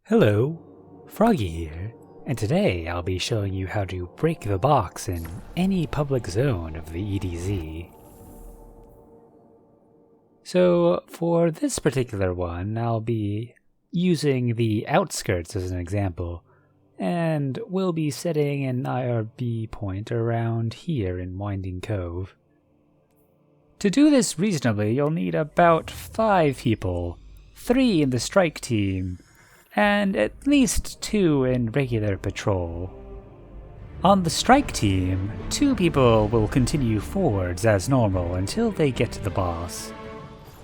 Hello, Froggy here, and today I'll be showing you how to break the box in any public zone of the EDZ. So for this particular one, I'll be using the Outskirts as an example, and we'll be setting an IRB point around here in Winding Cove. To do this reasonably, you'll need about 5 people, 3 in the strike team, and at least 2 in regular patrol. On the strike team, 2 people will continue forwards as normal until they get to the boss.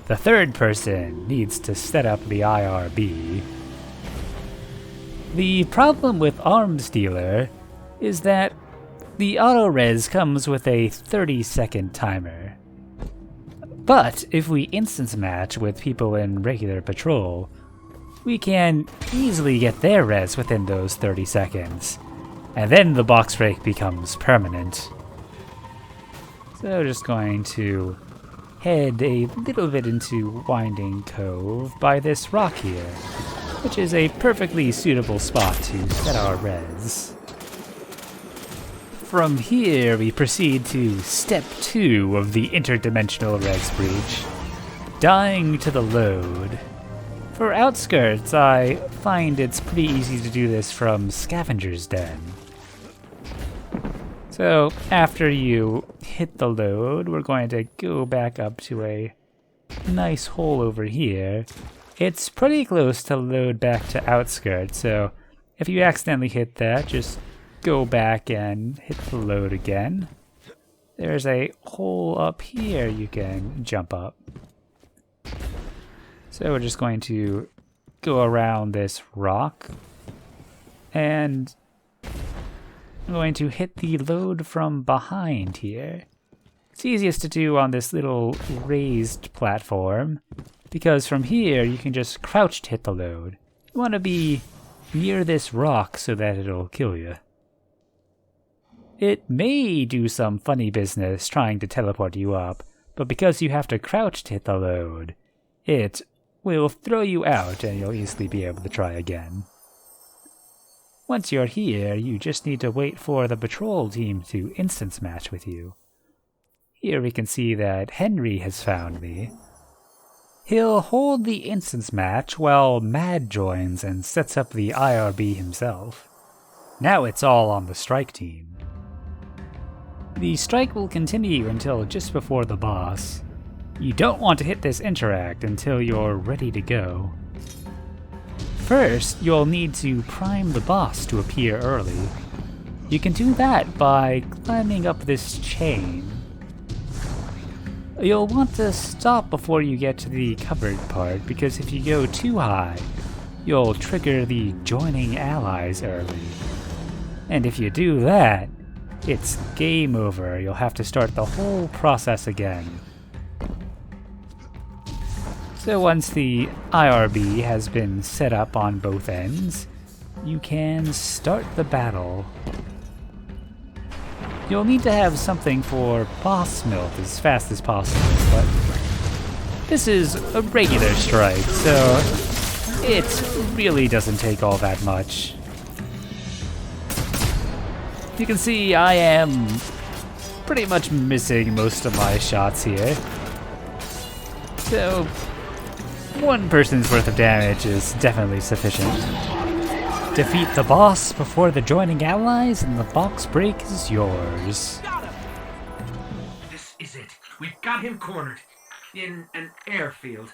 The 3rd person needs to set up the IRB. The problem with Arms Dealer is that the auto-rez comes with a 30-second timer. But if we instance match with people in regular patrol, we can easily get their res within those 30 seconds, and then the box break becomes permanent. So just going to head a little bit into Winding Cove by this rock here, which is a perfectly suitable spot to set our res. From here we proceed to step 2 of the interdimensional res breach, dying to the load. For Outskirts, I find it's pretty easy to do this from Scavenger's Den. So after you hit the load, we're going to go back up to a nice hole over here. It's pretty close to load back to Outskirts, so if you accidentally hit that, just go back and hit the load again. There's a hole up here you can jump up. So we're just going to go around this rock, and I'm going to hit the load from behind here. It's easiest to do on this little raised platform, because from here you can just crouch hit the load. You want to be near this rock so that it'll kill you. It may do some funny business trying to teleport you up, but because you have to crouch hit the load, it will throw you out and you'll easily be able to try again. Once you're here, you just need to wait for the patrol team to instance match with you. Here we can see that Henry has found me. He'll hold the instance match while Mad joins and sets up the IRB himself. Now it's all on the strike team. The strike will continue until just before the boss. You don't want to hit this interact until you're ready to go. First, you'll need to prime the boss to appear early. You can do that by climbing up this chain. You'll want to stop before you get to the covered part, because if you go too high, you'll trigger the joining allies early. And if you do that, it's game over. You'll have to start the whole process again. So once the IRB has been set up on both ends, you can start the battle. You'll need to have something for boss melt as fast as possible, but this is a regular strike, so it really doesn't take all that much. You can see I am pretty much missing most of my shots here. So 1 person's worth of damage is definitely sufficient. Defeat the boss before the joining allies and the box break is yours. Got him! This is it. We've got him cornered. In an airfield.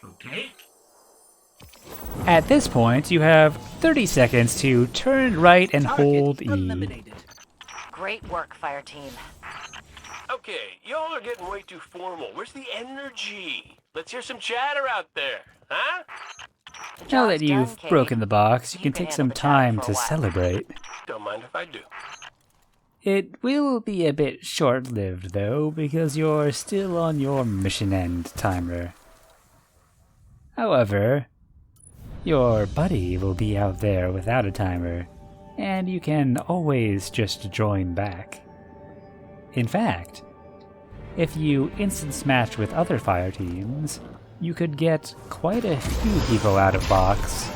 Okay? At this point, you have 30 seconds to turn right and hold E. Eliminated. Great work, fireteam. Okay, y'all are getting way too formal. Where's the energy? Let's hear some chatter out there, huh? Now that you've broken the box, you can take some time to celebrate. Don't mind if I do. It will be a bit short-lived though, because you're still on your mission end timer. However, your buddy will be out there without a timer, and you can always just join back. In fact, if you instance match with other fire teams, you could get quite a few people out of box.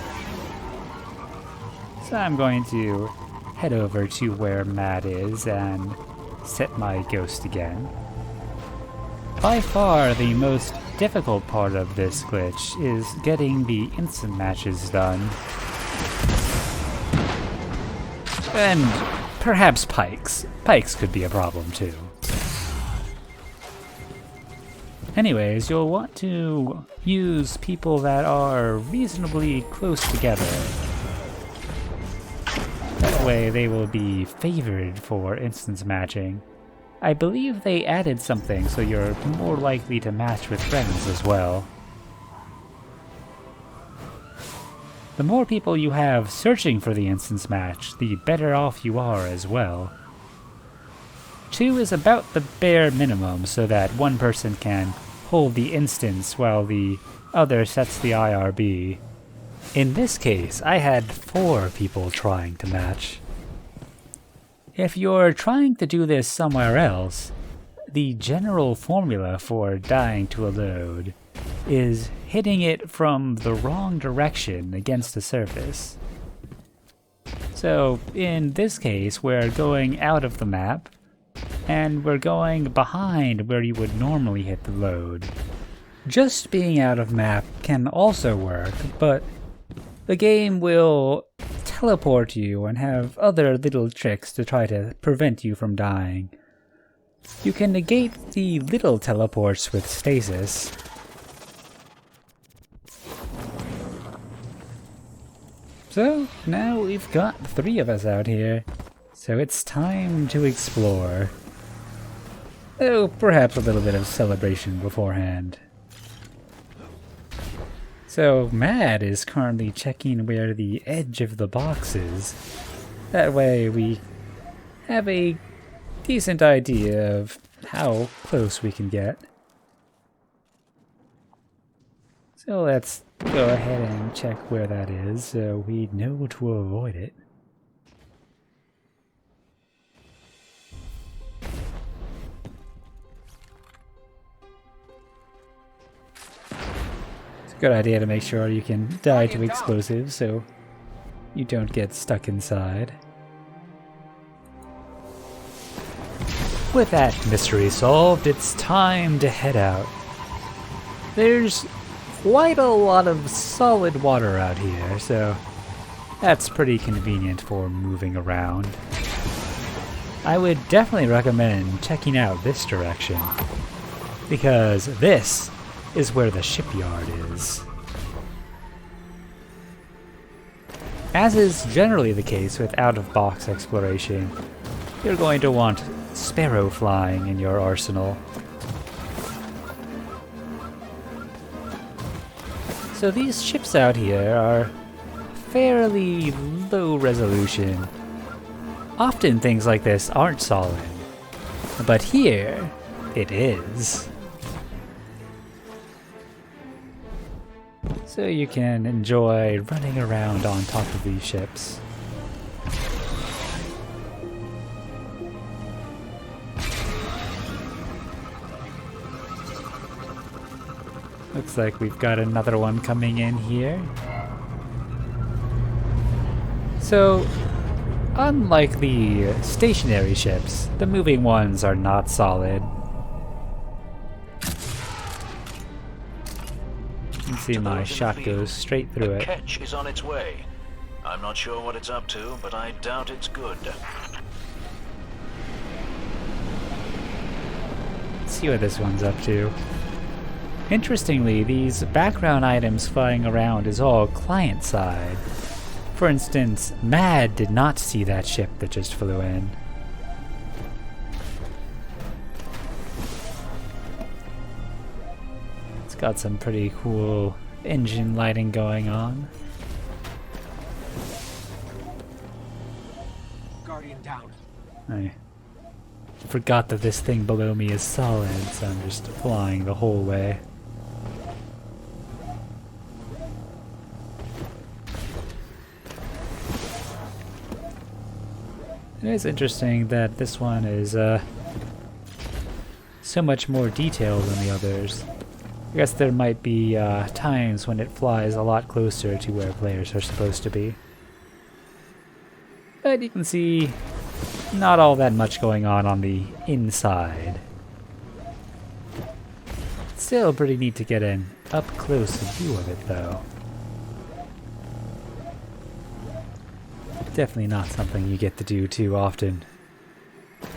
So I'm going to head over to where Matt is and set my ghost again. By far the most difficult part of this glitch is getting the instant matches done. And perhaps pikes. Pikes could be a problem too. Anyways, you'll want to use people that are reasonably close together. That way they will be favored for instance matching. I believe they added something so you're more likely to match with friends as well. The more people you have searching for the instance match, the better off you are as well. 2 is about the bare minimum so that one person can hold the instance while the other sets the IRB. In this case, I had 4 people trying to match. If you're trying to do this somewhere else, the general formula for dying to a load is hitting it from the wrong direction against the surface. So in this case, we're going out of the map, and we're going behind where you would normally hit the load. Just being out of map can also work, but the game will teleport you and have other little tricks to try to prevent you from dying. You can negate the little teleports with stasis. So, now we've got 3 of us out here, so it's time to explore. Oh, perhaps a little bit of celebration beforehand. So Matt is currently checking where the edge of the box is. That way we have a decent idea of how close we can get. So let's go ahead and check where that is so we know to avoid it. Good idea to make sure you can die to explosives so you don't get stuck inside. With that mystery solved, it's time to head out. There's quite a lot of solid water out here, so that's pretty convenient for moving around. I would definitely recommend checking out this direction, because this is where the shipyard is. As is generally the case with out-of-box exploration, you're going to want sparrow flying in your arsenal. So these ships out here are fairly low resolution. Often things like this aren't solid, but here it is. So you can enjoy running around on top of these ships. Looks like we've got another one coming in here. So, unlike the stationary ships, the moving ones are not solid. You can see my shot goes straight through it. Katch is on its way. I'm not sure what it's up to, but I doubt it's good. Let's see what this one's up to. Interestingly, these background items flying around is all client side. For instance, Mad did not see that ship that just flew in. It's got some pretty cool engine lighting going on. Guardian down. I forgot that this thing below me is solid, so I'm just flying the whole way. It is interesting that this one is so much more detailed than the others. I guess there might be times when it flies a lot closer to where players are supposed to be. But you can see not all that much going on the inside. Still pretty neat to get an up-close view of it, though. Definitely not something you get to do too often. You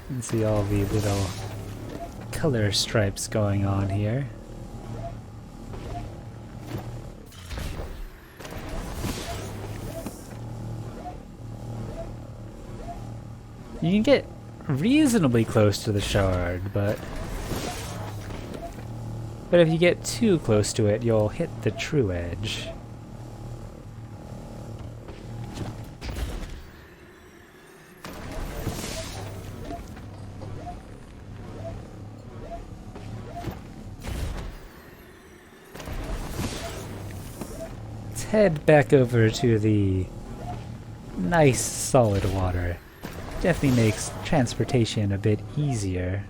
can see all the little color stripes going on here. You can get reasonably close to the shard, but if you get too close to it, you'll hit the true edge. Let's head back over to the nice solid water. Definitely makes transportation a bit easier.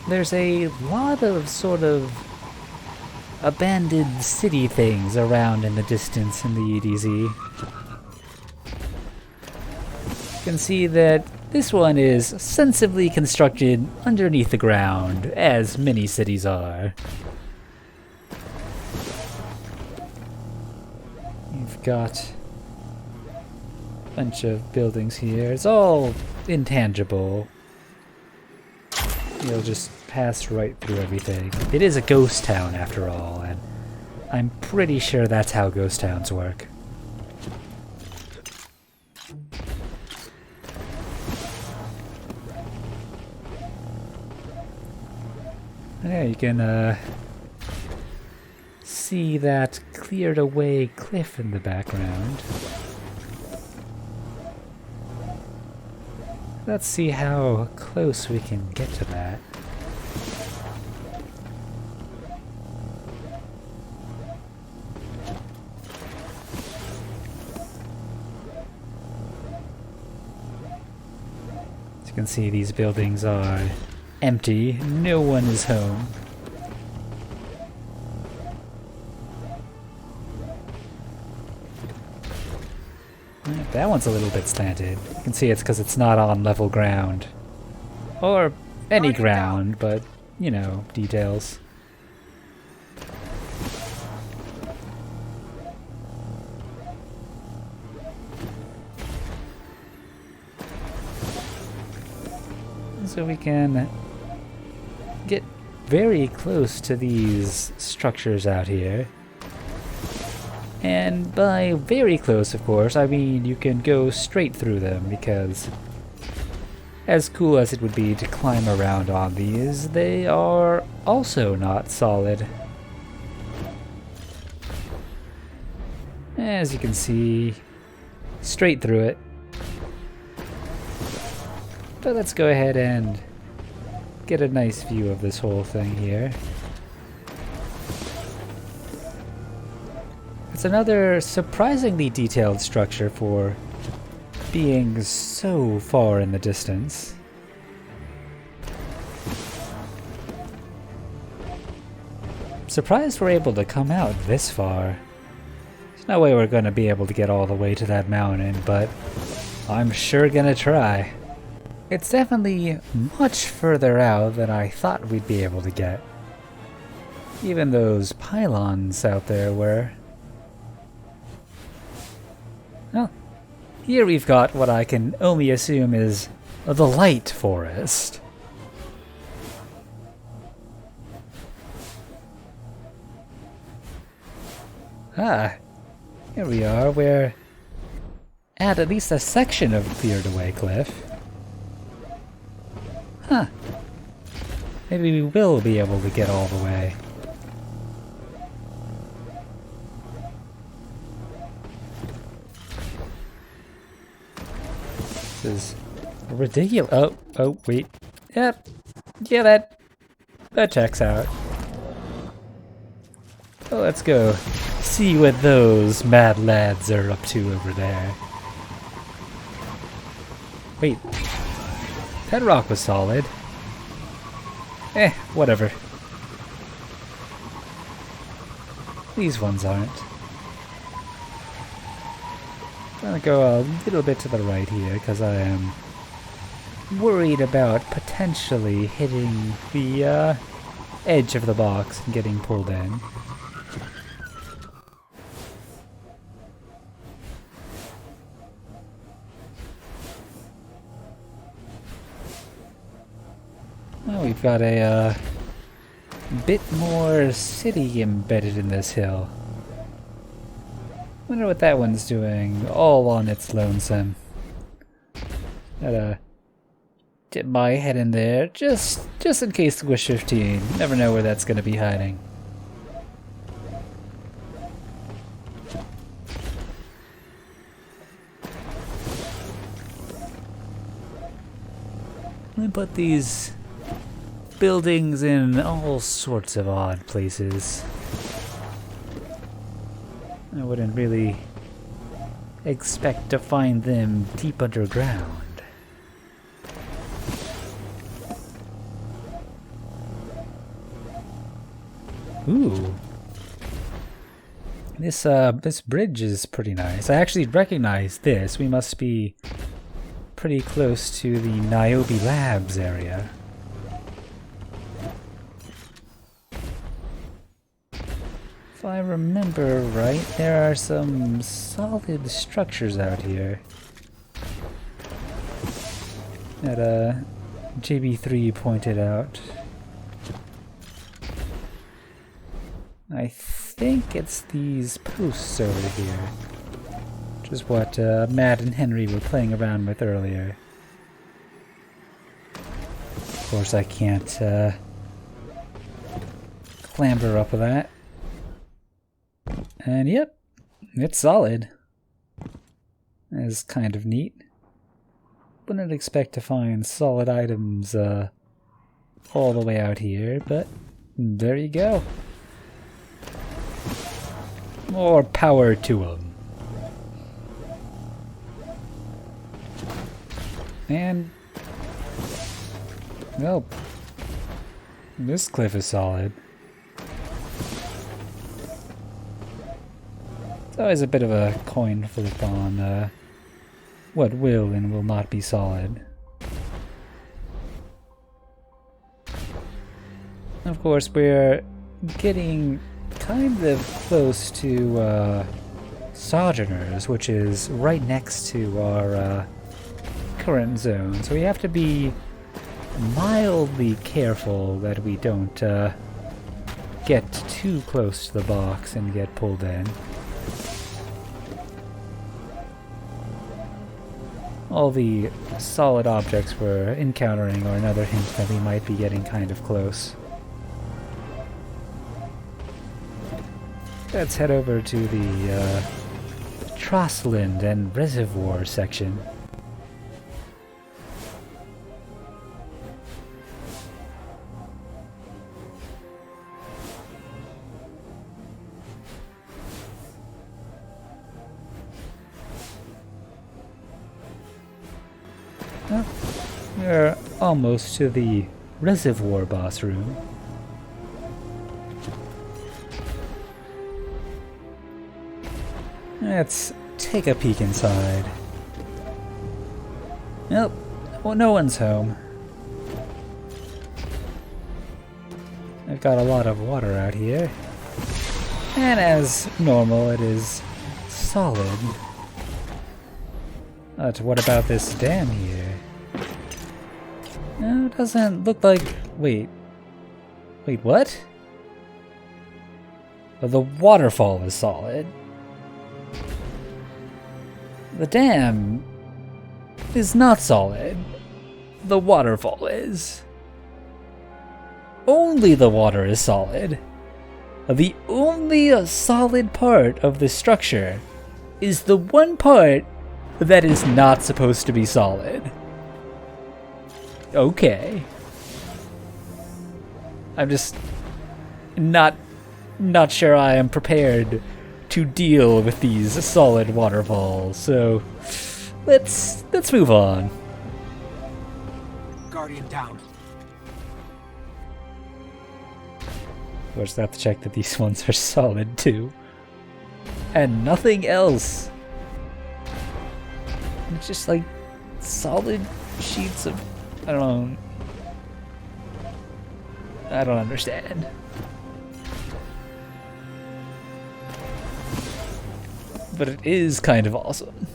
There's a lot of sort of abandoned city things around in the distance in the EDZ. You can see that this one is sensibly constructed underneath the ground, as many cities are. You've got a bunch of buildings here. It's all intangible. You'll just pass right through everything. It is a ghost town after all, and I'm pretty sure that's how ghost towns work. There you can see that cleared away cliff in the background. Let's see how close we can get to that. As you can see, these buildings are empty. No one is home. That one's a little bit slanted. You can see it's because it's not on level ground. Or any ground, but, you know, details. So we can get very close to these structures out here. And by very close, of course, I mean you can go straight through them, because as cool as it would be to climb around on these, they are also not solid. As you can see, straight through it. But let's go ahead and get a nice view of this whole thing here. It's another surprisingly detailed structure for being so far in the distance. I'm surprised we're able to come out this far. There's no way we're going to be able to get all the way to that mountain, but I'm sure gonna try. It's definitely much further out than I thought we'd be able to get. Even those pylons out there were. Well, here we've got what I can only assume is the light forest. Ah, here we are. We're at least a section of cleared away cliff. Huh. Maybe we will be able to get all the way. This is ridiculous. Oh, wait. Yep. Yeah, that checks out. Oh, let's go. see what those mad lads are up to over there. Wait. That rock was solid. Whatever. These ones aren't. I'm gonna go a little bit to the right here because I am worried about potentially hitting the edge of the box and getting pulled in. Well, we've got a bit more city embedded in this hill. Wonder what that one's doing all on its lonesome. Gotta dip my head in there just in case the Wish 15. Never know where that's gonna be hiding. I put these buildings in all sorts of odd places. I wouldn't really expect to find them deep underground. Ooh. This bridge is pretty nice. I actually recognize this. We must be pretty close to the Niobe Labs area. If I remember right, there are some solid structures out here that JB3 pointed out. I think it's these posts over here, which is what Matt and Henry were playing around with earlier. Of course, I can't clamber up with that. And yep, it's solid. It's kind of neat. Wouldn't expect to find solid items all the way out here, but there you go. More power to them. And, well, this cliff is solid. It's always a bit of a coin flip on what will and will not be solid. Of course, we're getting kind of close to Sojourners, which is right next to our current zone, so we have to be mildly careful that we don't get too close to the box and get pulled in. All the solid objects we're encountering are another hint that we might be getting kind of close. Let's head over to the Trostland and Reservoir section. Well, we're almost to the Reservoir boss room. Let's take a peek inside. Nope, well, no one's home. I've got a lot of water out here. And as normal, it is solid. But what about this dam here? No, it doesn't look like... Wait, what? Well, the waterfall is solid. The dam is not solid. The waterfall is. Only the water is solid. The only solid part of the structure is the one part that is not supposed to be solid. Okay. I'm just not sure I am prepared to deal with these solid waterfalls. So let's move on. Guardian down. We'll just have to check that these ones are solid too. And nothing else. It's just like solid sheets of, I don't understand. But it is kind of awesome.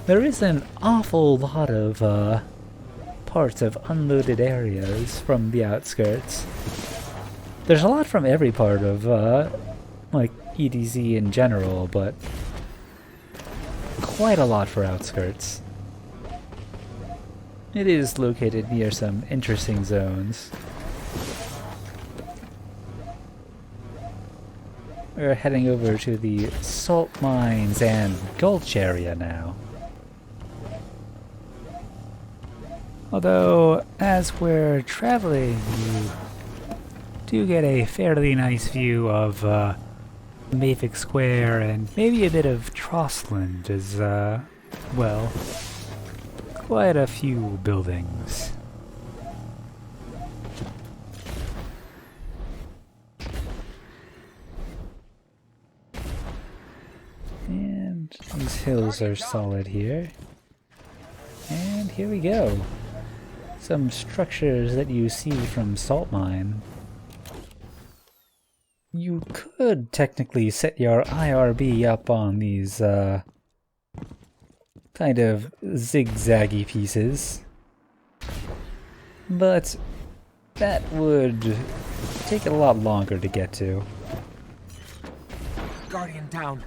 There is an awful lot of parts of unloaded areas from the outskirts. There's a lot from every part of like EDZ in general, but quite a lot for outskirts. It is located near some interesting zones. We're heading over to the salt mines and gulch area now. Although, as we're traveling, you do get a fairly nice view of Maevic Square and maybe a bit of Trostland as well. Quite a few buildings. And these hills are solid here. And here we go. Some structures that you see from salt mine. You could technically set your IRB up on these kind of zigzaggy pieces, but that would take a lot longer to get to. Guardian down.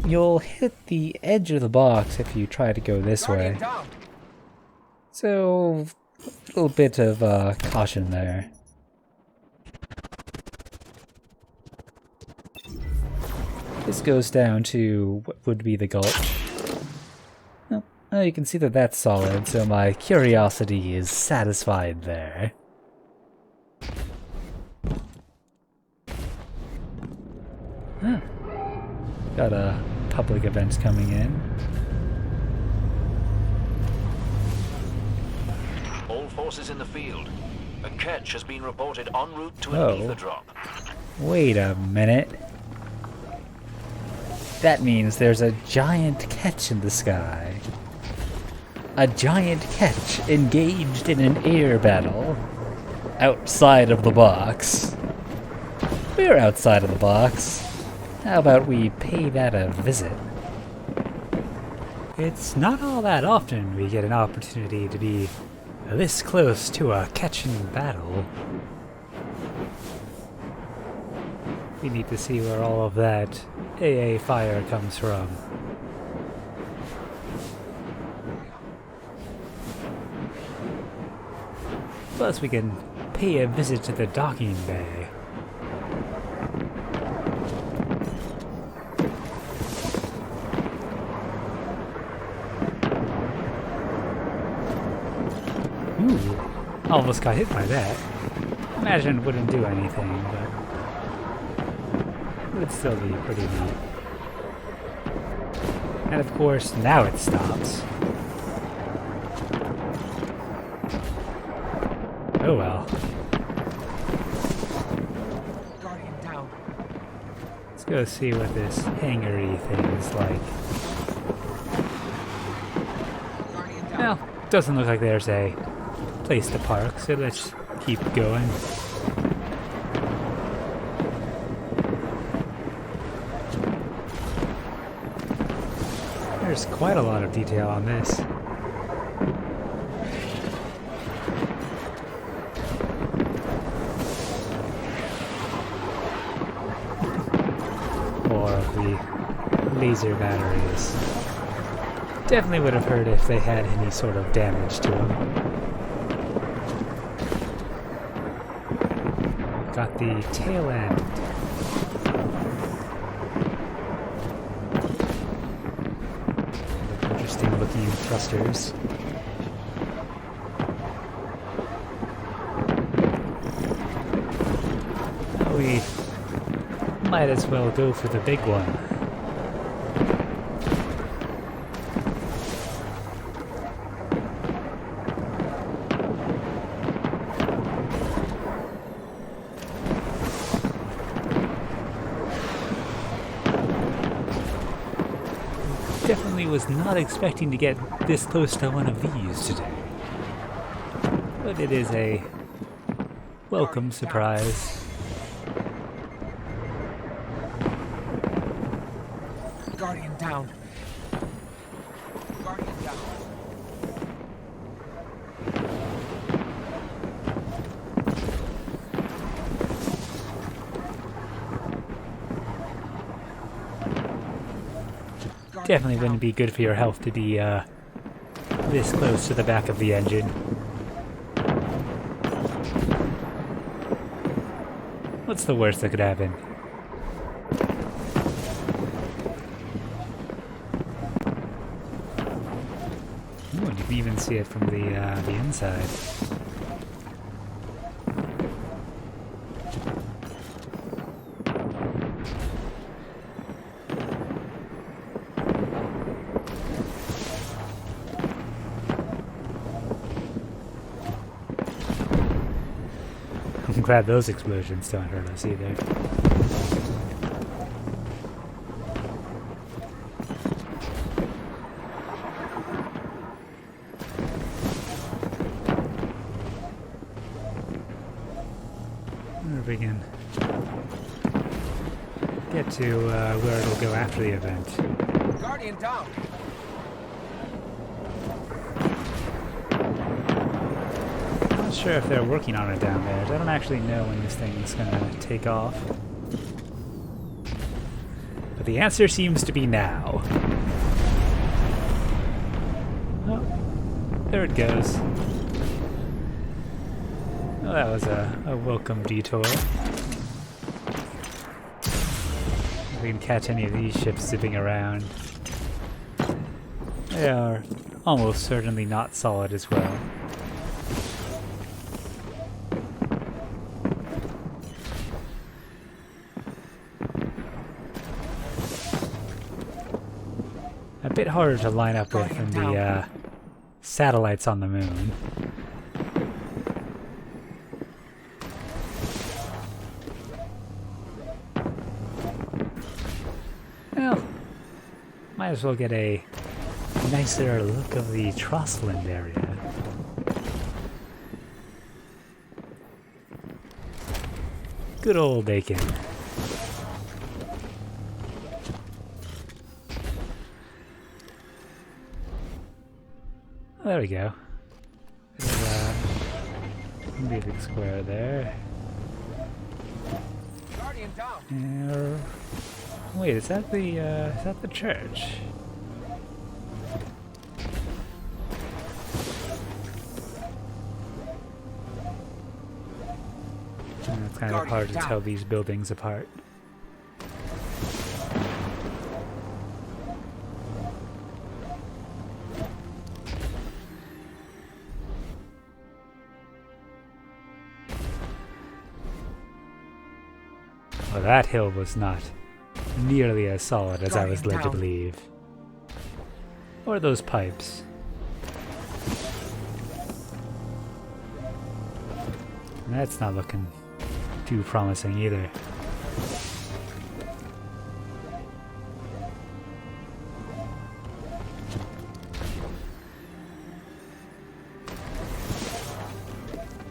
You'll hit the edge of the box if you try to go this way. Down. So, a little bit of caution there. This goes down to what would be the gulch. Oh, you can see that that's solid, so my curiosity is satisfied there. Huh. Got a public event coming in. All forces in the field. A Katch has been reported en route to an ether drop. Wait a minute. That means there's a giant Katch in the sky. A giant Katch engaged in an air battle. Outside of the box. We're outside of the box. How about we pay that a visit? It's not all that often we get an opportunity to be this close to a Katchian battle. We need to see where all of that AA fire comes from. Plus we can pay a visit to the docking bay. Ooh, almost got hit by that. Imagine it wouldn't do anything, but it would still be pretty neat. And of course, now it stops. Oh well. Guardian down. Let's go see what this hangar-y thing is like. Guardian down. Well, doesn't look like there's a place to park, so let's keep going. There's quite a lot of detail on this. More of the laser batteries. Definitely would have hurt if they had any sort of damage to them. Got the tail end. vacuum thrusters. We might as well go for the big one. Definitely was not expecting to get this close to one of these today. But it is a welcome surprise. Guardian down. Guardian down. Definitely wouldn't be good for your health to be this close to the back of the engine. What's the worst that could happen? Ooh, you can even see it from the inside. I'm glad those explosions don't hurt us either. Wonder if we can get to where it'll go after the event. Guardian down. Not sure if they're working on it down there. I don't actually know when this thing's gonna take off. But the answer seems to be now. Oh, there it goes. Oh, that was a welcome detour. If we can catch any of these ships zipping around. They are almost certainly not solid as well. A bit harder to line up with than the satellites on the moon. Well, might as well get a nicer look of the Trostland area. Good old bacon. There we go. There's a big square there. Guardian down. Wait, is that the church? It's kind of hard to tell these buildings apart. Well, that hill was not nearly as solid as I was led to believe. Or those pipes. That's not looking too promising either.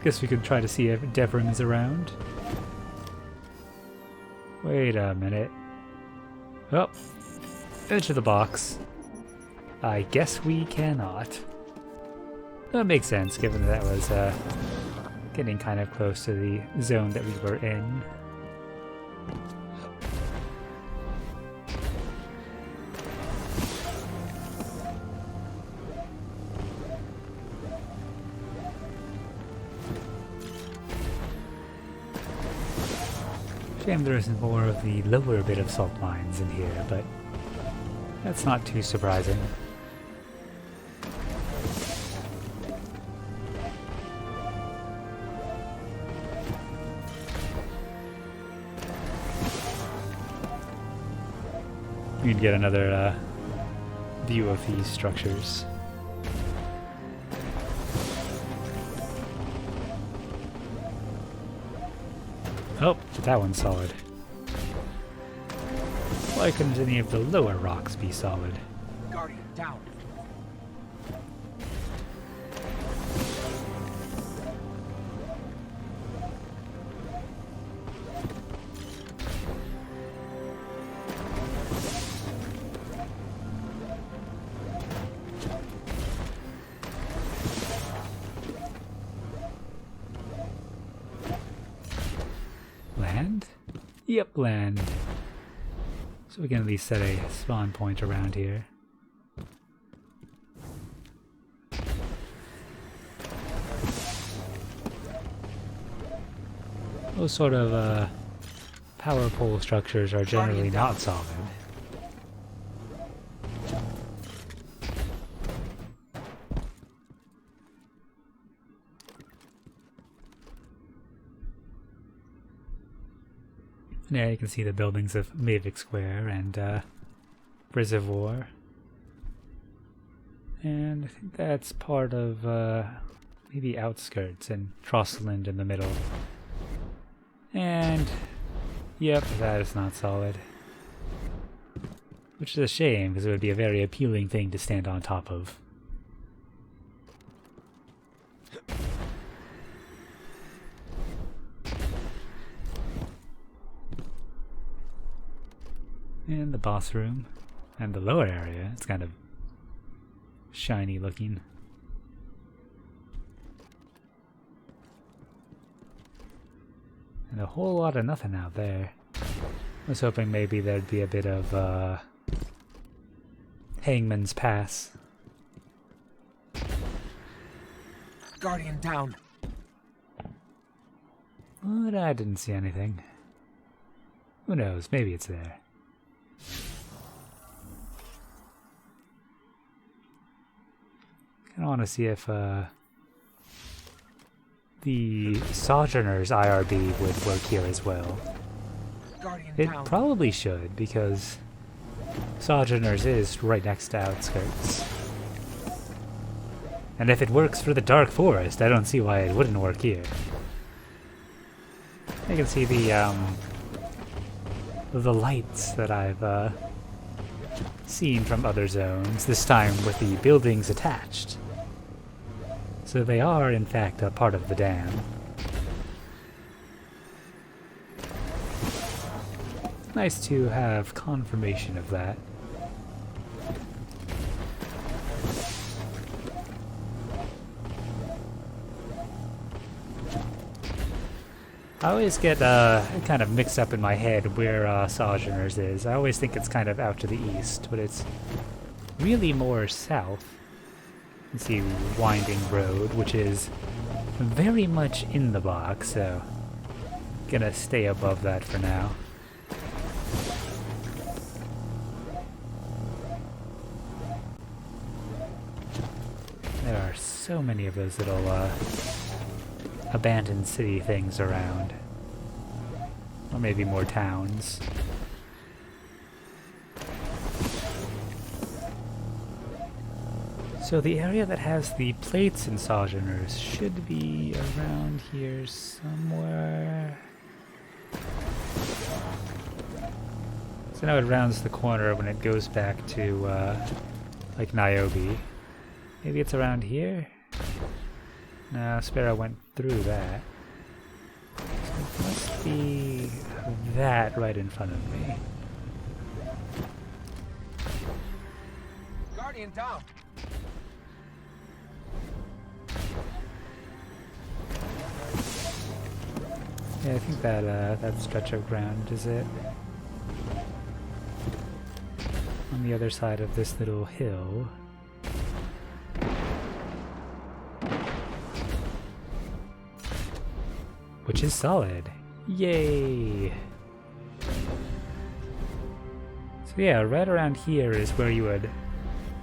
Guess we could try to see if Devon is around. Wait a minute. Oh, edge of the box. I guess we cannot. That makes sense, given that was getting kind of close to the zone that we were in. Shame there isn't more of the lower bit of salt mines in here, but that's not too surprising. We can get another view of these structures. Oh, that one's solid. Why couldn't any of the lower rocks be solid? Guardian, down. Land? Yep, land. So we can at least set a spawn point around here. Those sort of power pole structures are generally not solid. There you can see the buildings of Maevic Square and Reservoir. And I think that's part of maybe Outskirts and Trostland in the middle. And yep, that is not solid. Which is a shame, because it would be a very appealing thing to stand on top of. And the boss room. And the lower area, it's kind of shiny looking. And a whole lot of nothing out there. I was hoping maybe there'd be a bit of Hangman's Pass. Guardian down. But I didn't see anything. Who knows, maybe it's there. I want to see if the Sojourner's IRB would work here as well. Guardian It down. probably should, because Sojourner's is right next to Outskirts. And if it works for the Dark Forest, I don't see why it wouldn't work here. I can see the lights that I've seen from other zones, this time with the buildings attached. So they are, in fact, a part of the dam. Nice to have confirmation of that. I always get kind of mixed up in my head where Sojourner's is. I always think it's kind of out to the east, but it's really more south. You see Winding Road, which is very much in the box, so gonna stay above that for now. There are so many of those little abandoned city things around. Or maybe more towns. So the area that has the plates in Sojourners should be around here somewhere. So now it rounds the corner when it goes back to like Niobe. Maybe it's around here? No, Sparrow went through that. So it must be that right in front of me. Guardian down. Yeah, I think that that stretch of ground is it. On the other side of this little hill. Which is solid. Yay! So yeah, right around here is where you would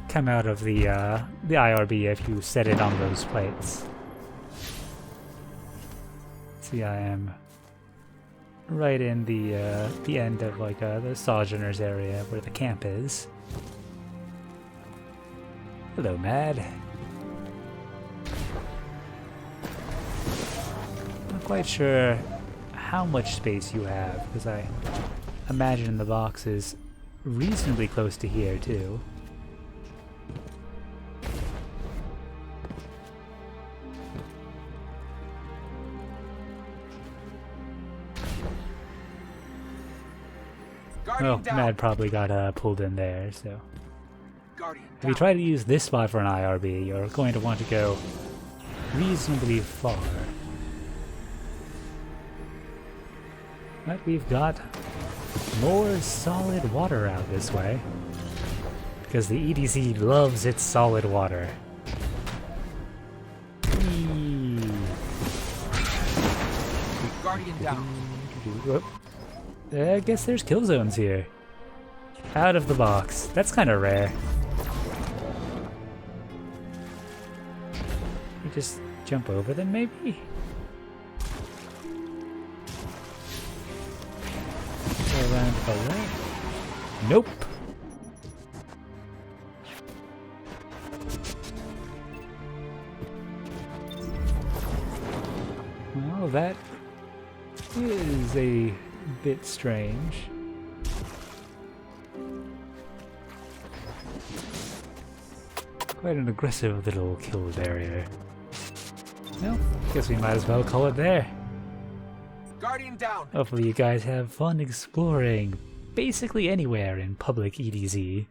come out of the IRB if you set it on those plates. See, I am right in the end of like the Sojourners area where the camp is. Hello, Mad. Not quite sure how much space you have, because I imagine the box is reasonably close to here too. Oh, Mad probably got pulled in there, so... If you try to use this spot for an IRB, you're going to want to go reasonably far. But we've got more solid water out this way. Because the EDZ loves its solid water. Whee! Guardian down. Whoop. I guess there's kill zones here. Out of the box. That's kind of rare. You just jump over them, maybe? Go around to the left? Nope. Well, that is a bit strange. Quite an aggressive little kill barrier. Well, guess we might as well call it there. Guardian down. Hopefully you guys have fun exploring basically anywhere in Public EDZ.